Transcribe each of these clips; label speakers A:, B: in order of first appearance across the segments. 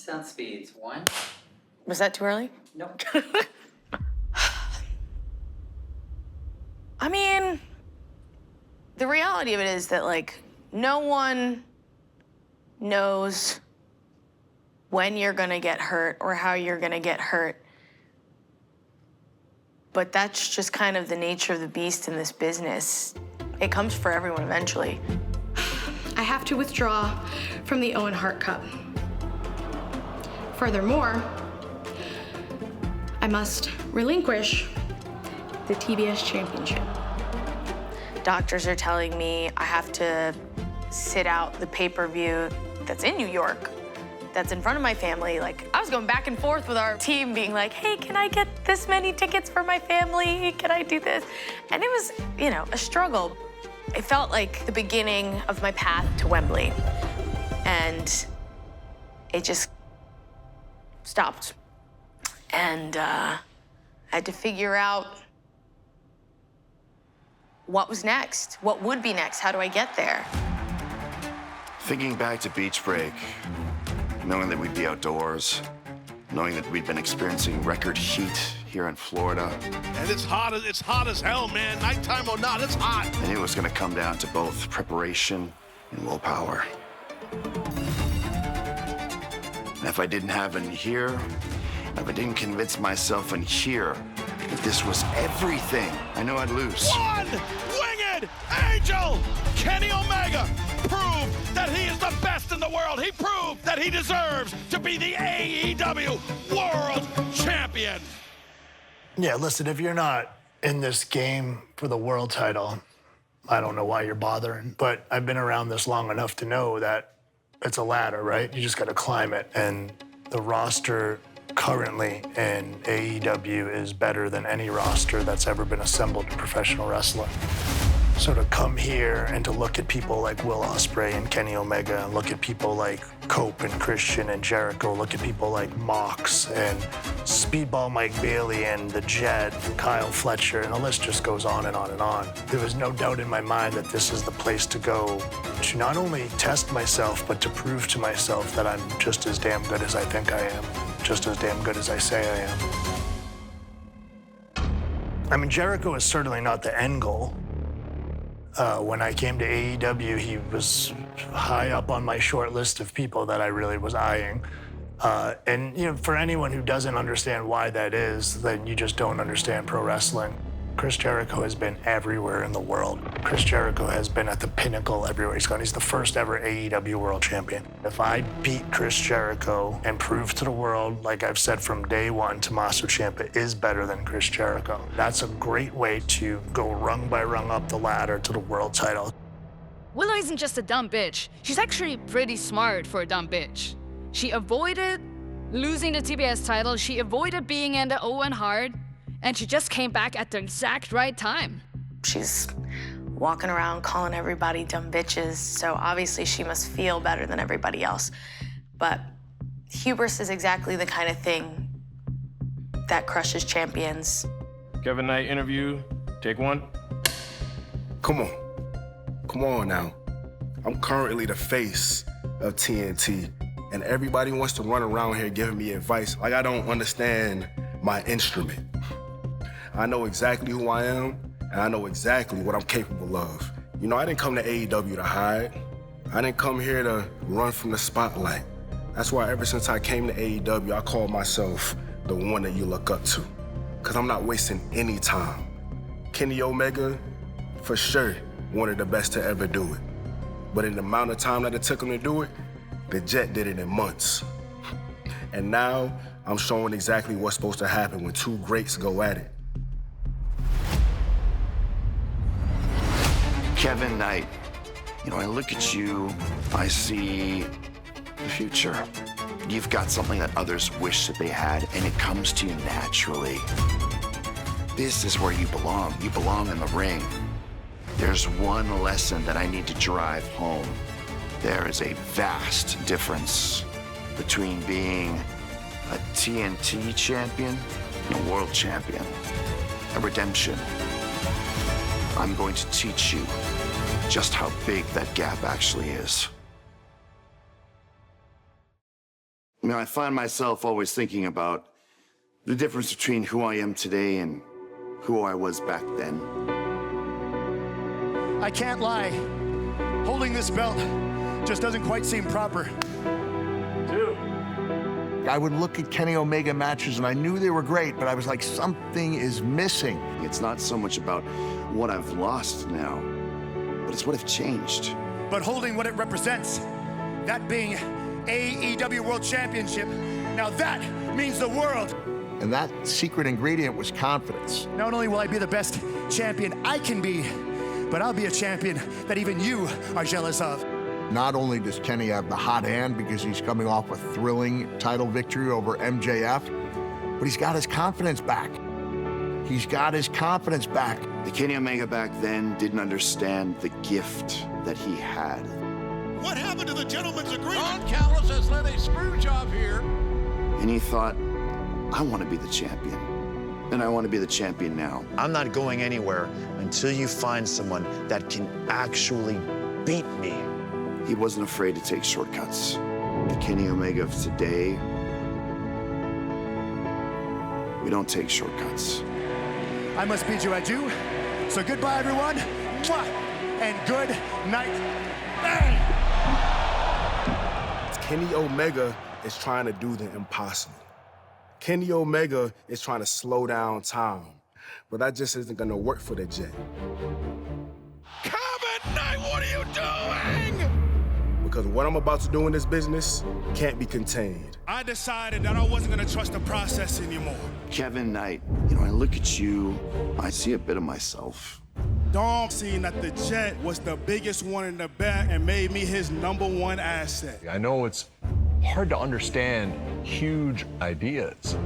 A: Sound speeds. 1.
B: Was that too early?
A: No.
B: I mean, the reality of it is that, like, no one knows when you're gonna get hurt or how you're gonna get hurt. But that's just kind of the nature of the beast in this business. It comes for everyone eventually.
C: I have to withdraw from the Owen Hart Cup. Furthermore, I must relinquish the TBS Championship.
B: Doctors are telling me I have to sit out the pay-per-view that's in New York, that's in front of my family. Like, I was going back and forth with our team being like, hey, can I get this many tickets for my family? Can I do this? And it was, you know, a struggle. It felt like the beginning of my path to Wembley. And it just stopped. And I had to figure out what was next, what would be next, how do I get there?
D: Thinking back to beach break, knowing that we'd be outdoors, knowing that we'd been experiencing record heat here in Florida.
E: And it's hot as hell, man. Nighttime or not, it's hot.
D: And it was gonna come down to both preparation and willpower. And if I didn't have any here, if I didn't convince myself in here that this was everything, I know I'd lose.
E: One winged angel! Kenny Omega proved that he is the best in the world. He proved that he deserves to be the AEW World Champion.
F: Yeah, listen, if you're not in this game for the world title, I don't know why you're bothering. But I've been around this long enough to know that it's a ladder, right? You just gotta climb it. And the roster currently in AEW is better than any roster that's ever been assembled in professional wrestling. So to come here and to look at people like Will Ospreay and Kenny Omega, and look at people like Cope and Christian and Jericho, look at people like Mox and Speedball Mike Bailey and The Jet and Kyle Fletcher, and the list just goes on and on and on. There was no doubt in my mind that this is the place to go to not only test myself, but to prove to myself that I'm just as damn good as I think I am, just as damn good as I say I am. I mean, Jericho is certainly not the end goal. When I came to AEW, he was high up on my short list of people that I really was eyeing. And you know, for anyone who doesn't understand why that is, then you just don't understand pro wrestling. Chris Jericho has been everywhere in the world. Chris Jericho has been at the pinnacle everywhere he's gone. He's the first ever AEW World Champion. If I beat Chris Jericho and prove to the world, like I've said from day one, Tommaso Ciampa is better than Chris Jericho. That's a great way to go rung by rung up the ladder to the world title.
G: Willow isn't just a dumb bitch. She's actually pretty smart for a dumb bitch. She avoided losing the TBS title. She avoided being in the Owen Hart. And she just came back at the exact right time.
B: She's walking around calling everybody dumb bitches, so obviously she must feel better than everybody else. But hubris is exactly the kind of thing that crushes champions.
H: Kevin Knight interview, take 1.
I: Come on now. I'm currently the face of TNT, and everybody wants to run around here giving me advice like I don't understand my instrument. I know exactly who I am, and I know exactly what I'm capable of. You know, I didn't come to AEW to hide. I didn't come here to run from the spotlight. That's why ever since I came to AEW, I call myself the one that you look up to, because I'm not wasting any time. Kenny Omega, for sure, one of the best to ever do it. But in the amount of time that it took him to do it, the Jet did it in months. And now, I'm showing exactly what's supposed to happen when two greats go at it.
D: Kevin Knight, you know, I look at you, I see the future. You've got something that others wish that they had, and it comes to you naturally. This is where you belong. You belong in the ring. There's one lesson that I need to drive home. There is a vast difference between being a TNT champion and a world champion. A redemption. I'm going to teach you just how big that gap actually is. I mean, I find myself always thinking about the difference between who I am today and who I was back then.
F: I can't lie. Holding this belt just doesn't quite seem proper.
A: I would look at Kenny Omega matches and I knew they were great, but I was like, something is missing.
D: It's not so much about what I've lost now, but it's what I've changed.
F: But holding what it represents, that being AEW World Championship, now that means the world.
A: And that secret ingredient was confidence.
F: Not only will I be the best champion I can be, but I'll be a champion that even you are jealous of.
A: Not only does Kenny have the hot hand because he's coming off a thrilling title victory over MJF, but he's got his confidence back. He's got his confidence back.
D: The Kenny Omega back then didn't understand the gift that he had.
E: What happened to the gentleman's agreement?
J: Ron Callis has led a screw job here.
D: And he thought, I want to be the champion. And I want to be the champion now.
K: I'm not going anywhere until you find someone that can actually beat me.
D: He wasn't afraid to take shortcuts. The Kenny Omega of today, we don't take shortcuts.
F: I must bid you adieu. So goodbye, everyone. Mwah! And good night. Bang!
I: Kenny Omega is trying to do the impossible. Kenny Omega is trying to slow down time, but that just isn't gonna work for the Jet.
E: Kevin Knight, what are you doing?
I: Because what I'm about to do in this business can't be contained.
E: I decided that I wasn't gonna trust the process anymore.
D: Kevin Knight, I look at you, I see a bit of myself.
E: Dom seen that the Jet was the biggest one in the back and made me his #1 asset.
L: I know it's hard to understand huge ideas.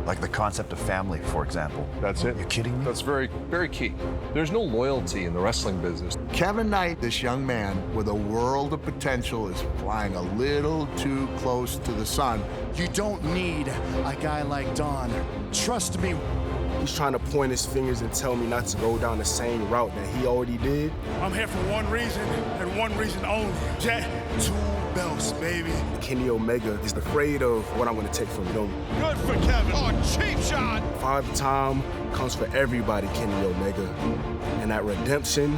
K: Like the concept of family, for example.
L: That's it.
K: You kidding me?
L: That's very, very key. There's no loyalty in the wrestling business.
A: Kevin Knight, this young man with a world of potential, is flying a little too close to the sun.
F: You don't need a guy like Don. Trust me.
I: He's trying to point his fingers and tell me not to go down the same route that he already did.
E: I'm here for one reason and one reason only. Jet, 2 belts, baby.
I: Kenny Omega is afraid of what I'm gonna take from him.
E: Good for Kevin. Oh, cheap shot.
I: 5 time comes for everybody, Kenny Omega. And that redemption,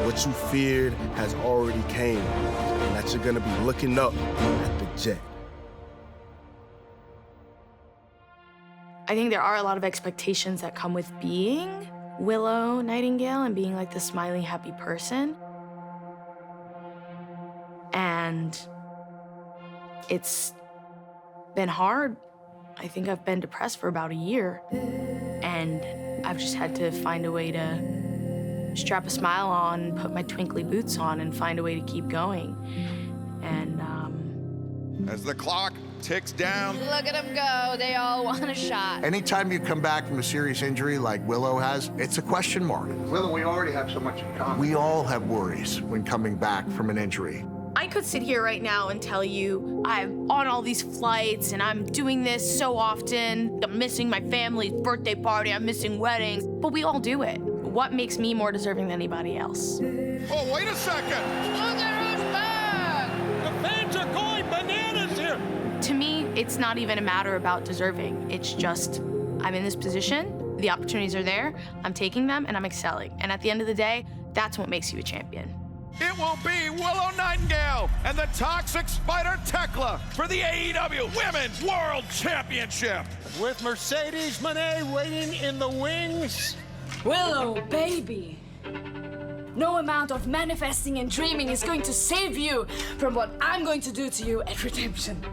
I: what you feared has already came. And that you're gonna be looking up at the Jet.
B: I think there are a lot of expectations that come with being Willow Nightingale and being like the smiling, happy person. And it's been hard. I think I've been depressed for about a year. And I've just had to find a way to strap a smile on, put my twinkly boots on, and find a way to keep going. And,
J: As the clock ticks down.
G: Look at them go. They all want a shot.
A: Anytime you come back from a serious injury like Willow has, it's a question mark. Willow, we already have so much in common. We all have worries when coming back from an injury.
B: I could sit here right now and tell you I'm on all these flights and I'm doing this so often. I'm missing my family's birthday party, I'm missing weddings, but we all do it. What makes me more deserving than anybody else?
J: Oh, wait a second.
G: Look at us back.
E: The fans are going bananas here.
B: To me, it's not even a matter about deserving. It's just, I'm in this position, the opportunities are there, I'm taking them, and I'm excelling. And at the end of the day, that's what makes you a champion.
E: It will be Willow Nightingale and the Toxic Spider Tekla for the AEW Women's World Championship. With Mercedes Moné waiting in the wings.
G: Willow, baby. No amount of manifesting and dreaming is going to save you from what I'm going to do to you at Redemption.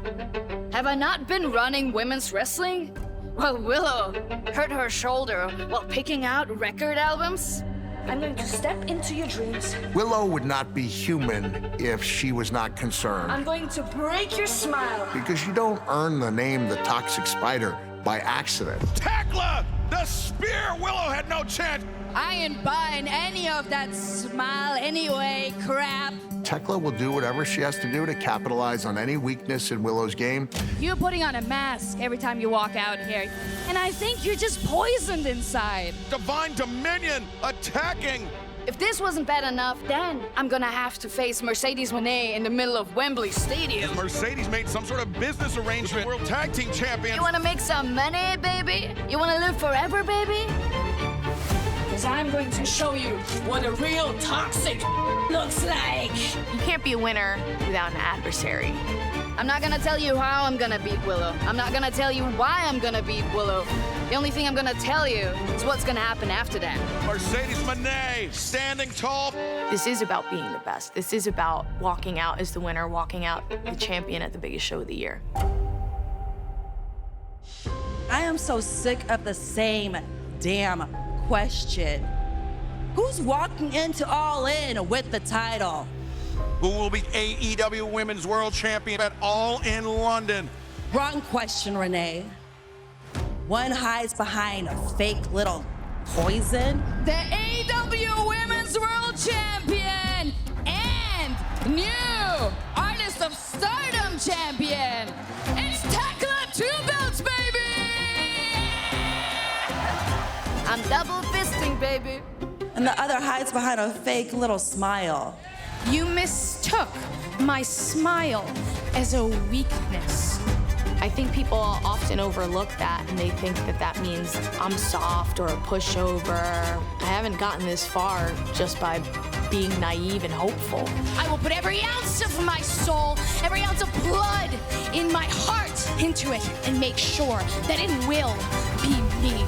G: Have I not been running women's wrestling? Well, Willow hurt her shoulder while picking out record albums. I'm going to step into your dreams.
A: Willow would not be human if she was not concerned.
G: I'm going to break your smile.
A: Because you don't earn the name the Toxic Spider by accident.
E: Tekla! The spear! Willow had no chance.
G: I ain't buying any of that smile anyway, crap.
A: Tekla will do whatever she has to do to capitalize on any weakness in Willow's game.
G: You're putting on a mask every time you walk out here, and I think you're just poisoned inside.
E: Divine Dominion attacking
G: If this wasn't bad enough, then I'm gonna have to face Mercedes Moné in the middle of Wembley Stadium.
E: Mercedes made some sort of business arrangement. World Tag Team Champions.
G: You wanna make some money, baby? You wanna live forever, baby? Because I'm going to show you what a real toxic looks like.
B: You can't be a winner without an adversary.
G: I'm not gonna tell you how I'm gonna beat Willow. I'm not gonna tell you why I'm gonna beat Willow. The only thing I'm gonna tell you is what's gonna happen after that.
E: Mercedes Moné standing tall.
B: This is about being the best. This is about walking out as the winner, walking out the champion at the biggest show of the year.
M: I am so sick of the same damn question. Who's walking into All In with the title?
E: Who will be AEW Women's World Champion at All In London?
M: Wrong question, Renee. One hides behind a fake little poison.
G: The AEW Women's World Champion and new Artist of Stardom Champion. It's Tekla 2 belts, baby! I'm double fisting, baby.
M: And the other hides behind a fake little smile.
C: You mistook my smile as a weakness.
B: I think people often overlook that and they think that that means I'm soft or a pushover. I haven't gotten this far just by being naive and hopeful.
C: I will put every ounce of my soul, every ounce of blood in my heart into it and make sure that it will be me.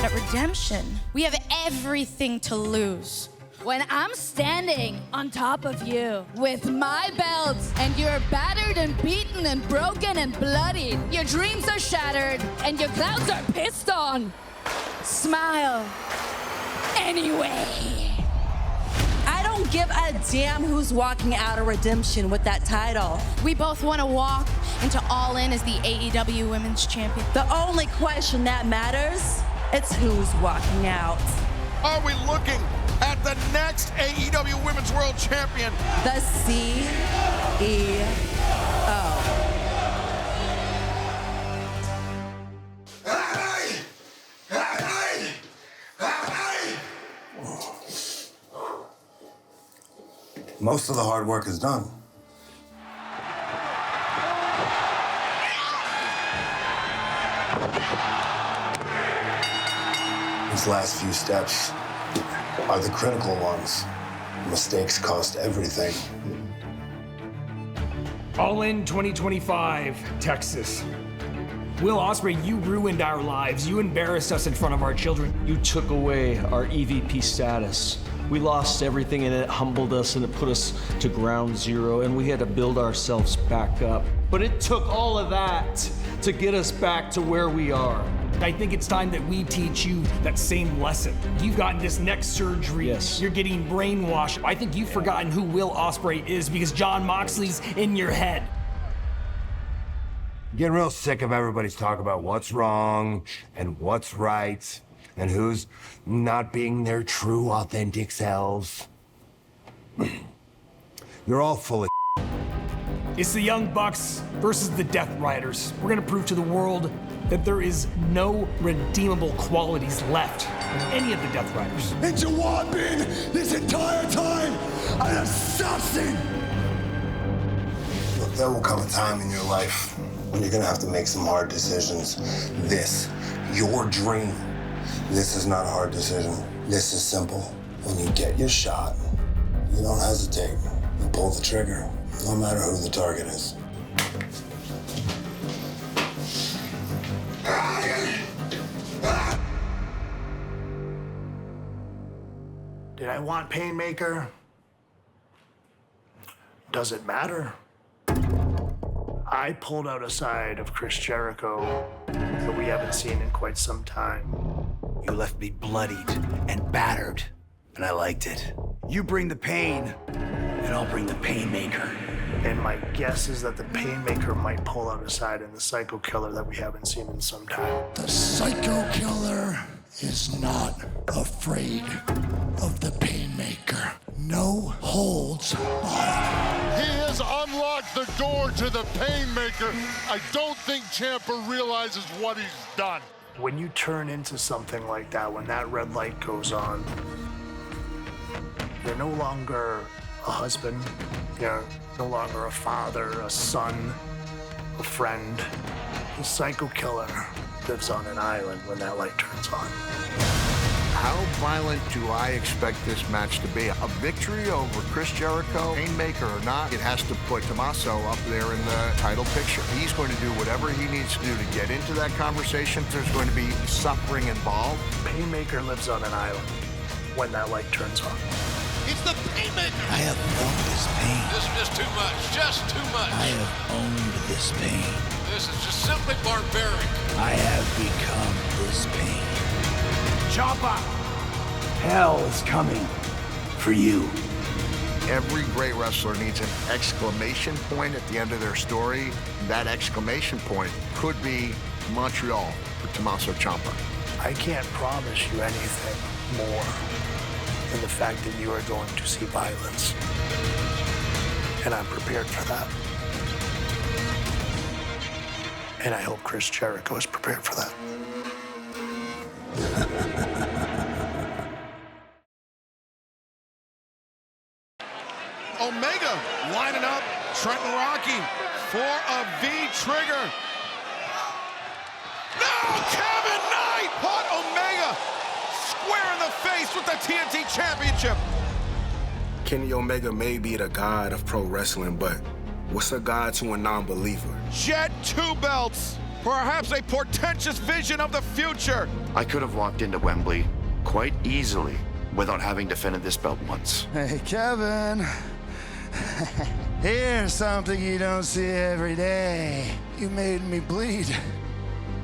C: At Redemption, we have everything to lose.
G: When I'm standing on top of you with my belts and you're battered and beaten and broken and bloodied, your dreams are shattered and your clouds are pissed on. Smile anyway.
M: I don't give a damn who's walking out of Redemption with that title.
C: We both want to walk into All In as the AEW Women's Champion.
M: The only question that matters is who's walking out.
E: Are we looking at the next AEW Women's World Champion?
M: The CEO.
N: Most of the hard work is done. These last few steps are the critical ones. Mistakes cost everything.
O: All In 2025, Texas. Will Ospreay, you ruined our lives. You embarrassed us in front of our children.
P: You took away our EVP status. We lost everything, and it humbled us, and it put us to ground zero, and we had to build ourselves back up. But it took all of that to get us back to where we are.
O: I think it's time that we teach you that same lesson. You've gotten this neck surgery.
P: Yes.
O: You're getting brainwashed. I think you've forgotten who Will Ospreay is because Jon Moxley's in your head.
Q: Getting real sick of everybody's talk about what's wrong and what's right and who's not being their true, authentic selves. You're all full of
O: It's the Young Bucks versus the Death Riders. We're gonna prove to the world that there is no redeemable qualities left in any of the Death Riders.
R: And you have been this entire time an assassin!
N: Look, there will come a time in your life when you're gonna have to make some hard decisions. This, your dream, this is not a hard decision. This is simple. When you get your shot, you don't hesitate. You pull the trigger, no matter who the target is.
F: Did I want Painmaker? Does it matter? I pulled out a side of Chris Jericho that we haven't seen in quite some time.
S: You left me bloodied and battered, and I liked it. You bring the pain, and I'll bring the Painmaker.
F: And my guess is that the Painmaker might pull out a side in the Psycho Killer that we haven't seen in some time.
R: The Psycho Killer is not afraid of the Painmaker. No holds barred.
T: He has unlocked the door to the Painmaker. I don't think Ciampa realizes what he's done.
F: When you turn into something like that, when that red light goes on, You're no longer a husband. You're no longer a father, a son, a friend. The psycho killer lives on an island when that light turns on.
A: How violent do I expect this match to be? A victory over Chris Jericho, Painmaker or not, it has to put Tommaso up there in the title picture. He's going to do whatever he needs to do to get into that conversation. There's going to be suffering involved.
F: Painmaker lives on an island when that light turns on.
E: It's the Painmaker.
S: I have known this pain.
E: This is just too much. Just too much.
S: I have owned this pain.
E: This is just simply barbaric.
S: I have become this pain.
R: Ciampa, hell is coming for you.
A: Every great wrestler needs an exclamation point at the end of their story. That exclamation point could be Montreal for Tommaso Ciampa.
F: I can't promise you anything more than the fact that you are going to see violence. And I'm prepared for that. And I hope Chris Jericho is prepared for that.
E: Omega lining up Trenton Rocky for a V-trigger. No! Kevin Knight put Omega square in the face with the TNT Championship.
I: Kenny Omega may be the god of pro wrestling, but what's a god to a non-believer?
E: Jet 2 belts. Perhaps a portentous vision of the future.
D: I could have walked into Wembley quite easily without having defended this belt once.
R: Hey, Kevin. Here's something you don't see every day. You made me bleed.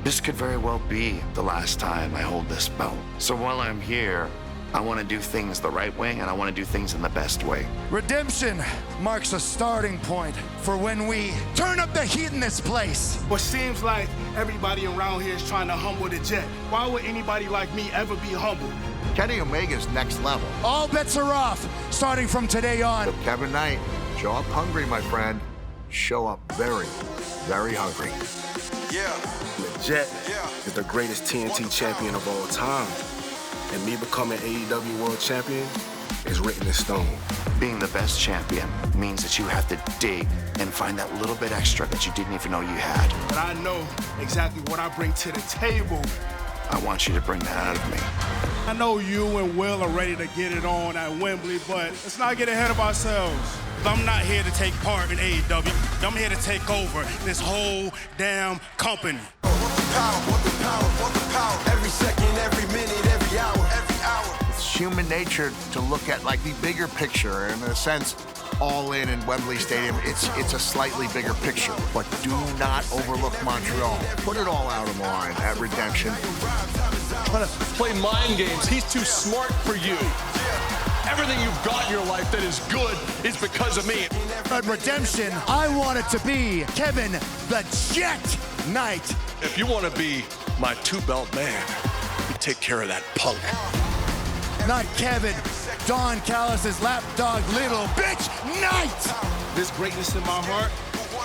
D: This could very well be the last time I hold this belt. So while I'm here, I want to do things the right way, and I want to do things in the best way.
R: Redemption marks a starting point for when we turn up the heat in this place.
I: But seems like everybody around here is trying to humble the Jet. Why would anybody like me ever be humble?
A: Kenny Omega's next level.
R: All bets are off, starting from today on.
A: So Kevin Knight, show up hungry, my friend. Show up very, very hungry.
I: Yeah. The Jet is the greatest TNT champion of all time. And me becoming AEW World Champion is written in stone.
D: Being the best champion means that you have to dig and find that little bit extra that you didn't even know you had.
I: But I know exactly what I bring to the table.
D: I want you to bring that out of me.
E: I know you and Will are ready to get it on at Wembley, but let's not get ahead of ourselves. I'm not here to take part in AEW. I'm here to take over this whole damn company.
N: Want the power, every second, every minute, every hour.
A: It's human nature to look at like the bigger picture. In a sense, all in Wembley Stadium, it's a slightly bigger picture. But do not overlook Montreal. Put it all out on the line at Redemption.
L: Trying to play mind games. He's too smart for you. Everything you've got in your life that is good is because of me.
R: At Redemption, I want it to be Kevin the Jet Knight.
L: If you want to be my two-belt man, you take care of that punk.
R: Not Kevin, Don Callis' lapdog little bitch Knight.
I: This greatness in my heart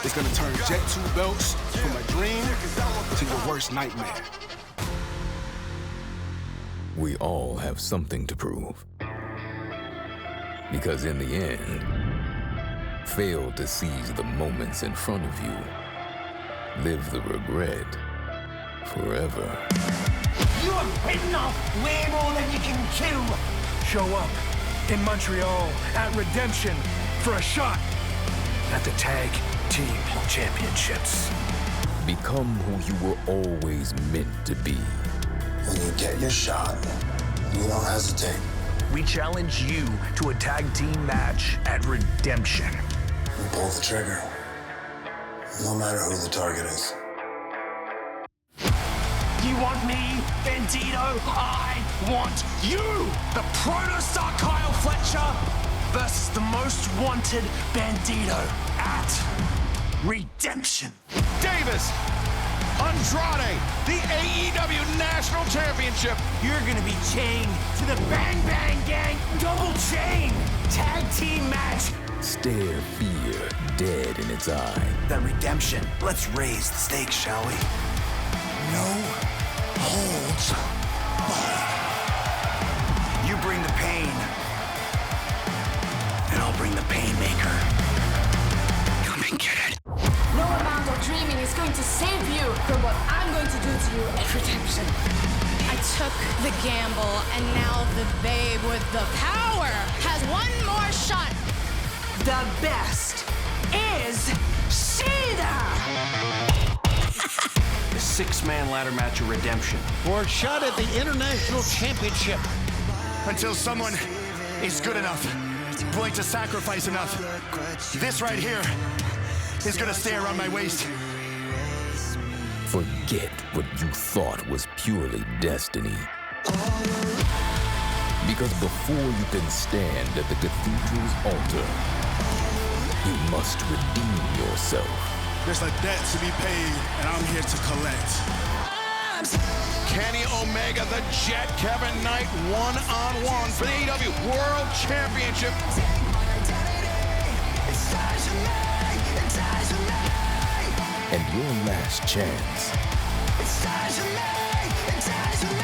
I: is gonna turn Jet 2 belts from a dream to your worst nightmare.
U: We all have something to prove. Because in the end, fail to seize the moments in front of you. Live the regret forever.
R: You have bitten off way more than you can chew.
O: Show up in Montreal at Redemption for a shot at the Tag Team Championships.
U: Become who you were always meant to be.
N: When you get your shot, you don't hesitate.
O: We challenge you to a tag team match at Redemption.
N: You pull the trigger, no matter who the target is.
O: You want me, Bandito? I want you! The Protostar Kyle Fletcher versus the most wanted Bandito at Redemption.
E: Davis, Andrade, the AEW National Championship.
O: You're gonna be chained to the Bang Bang Gang double chain tag team match.
U: Stare fear dead in its eye.
S: The Redemption. Let's raise the stakes, shall we?
R: No holds barred.
S: You bring the pain, the Painmaker. Come and get it.
C: No amount of dreaming is going to save you from what I'm going to do to you at Redemption. I took the gamble, and now the babe with the power has one more shot.
O: The best is Sheeta!
H: The six-man ladder match of Redemption.
R: Or a shot at the International Championship. Until someone is good enough, willing to sacrifice enough, this right here is gonna stay around my waist.
U: Forget what you thought was purely destiny. Because before you can stand at the cathedral's altar, you must redeem yourself.
E: There's a debt to be paid, and I'm here to collect. Kenny Omega, the Jet, Kevin Knight, one-on-one for the AEW World Championship.
U: And your last chance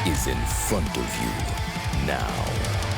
U: is in front of you now.